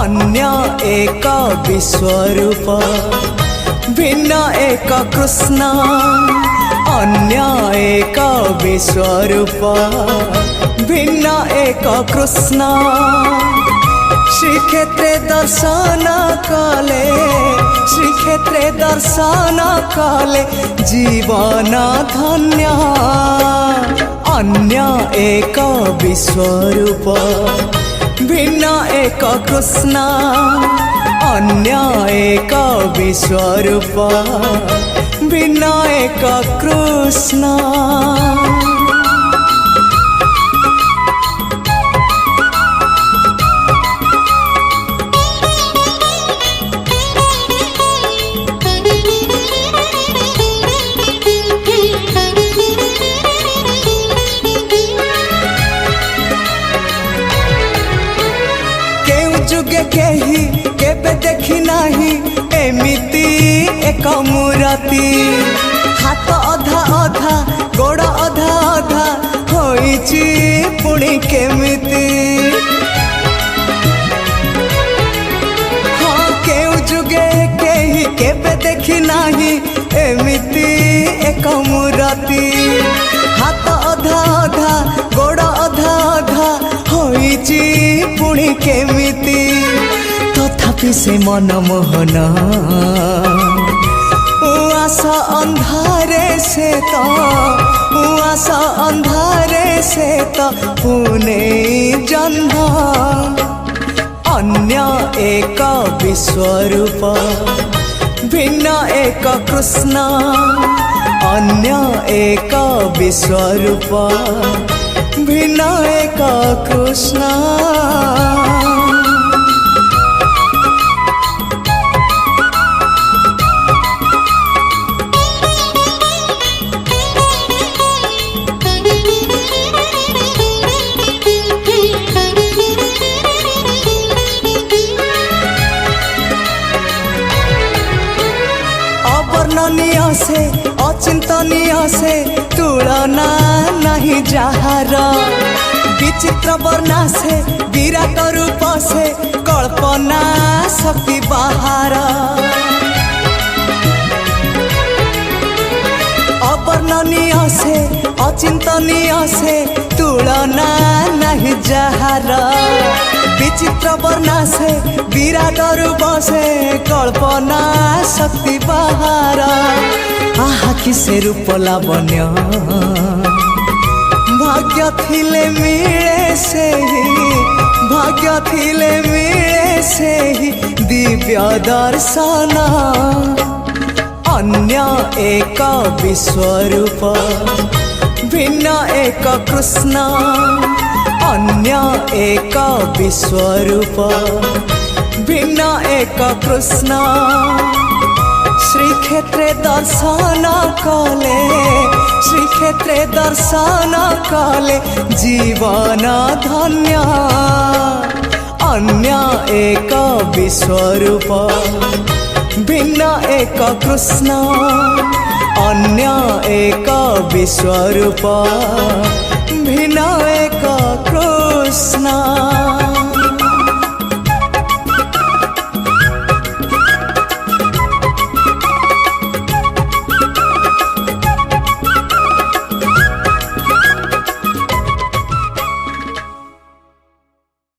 अन्य एक विश्वरूप भिन्न एक कृष्ण अन्य एक विश्वरूप भिन्न एक कृष्ण श्रीक्षेत्रे दर्शन कले श्रीक्षेत्रे दर्शन कले जीवन धन्य अन्य एक विश्वरूप भिन्न एक कृष्ण अन्य एक विश्वरूप भिन्न एक कृष्ण। जुगे केही केबे देखी नाही एमिति एक मूर्ति हाथ अधा अधा गोड़ अधा अधा होइची पुणी केमिति हाँ केउ जुगे केही केबे देखी नाही एमिति एक मूर्ति हाथ अधा अधा गोड़ अधा अधा होइची पुणी केमिति तथापि से मनमोहन उआस अंधारे से तो उआस अंधारे से तो पुणे जन्म अन्य एक विश्वरूप भिन्न एक कृष्ण अन्य एक विश्वरूप भिन्न एक कृष्ण। अवर्णनीय से अचिंतनीय से तुलना नहीं जहार विचित्र वर्णा से विराट रूप से कल्पना शक्ति बाहर अवर्णनीय से अचिंतनीय से तुलना नहीं जहार विचित्र वर्णा से विराट रूप से कल्पना शक्ति बाहर आहा किसे रूप लावण्य भाग्य थिले मिले से ही भाग्य थिले मिले से ही दिव्य दर्शन अन्य एक विश्वरूप भिन्न एक कृष्ण अन्य एक विश्वरूप भिन्न एक कृष्ण श्रीक्षेत्रे दर्शन कले श्रीक्षेत्रे दर्शन कले जीवन धन्य अन्य एक विश्वरूप भिन्न एक कृष्ण अन्य एक विश्वरूप भिन्न एक कृष्ण।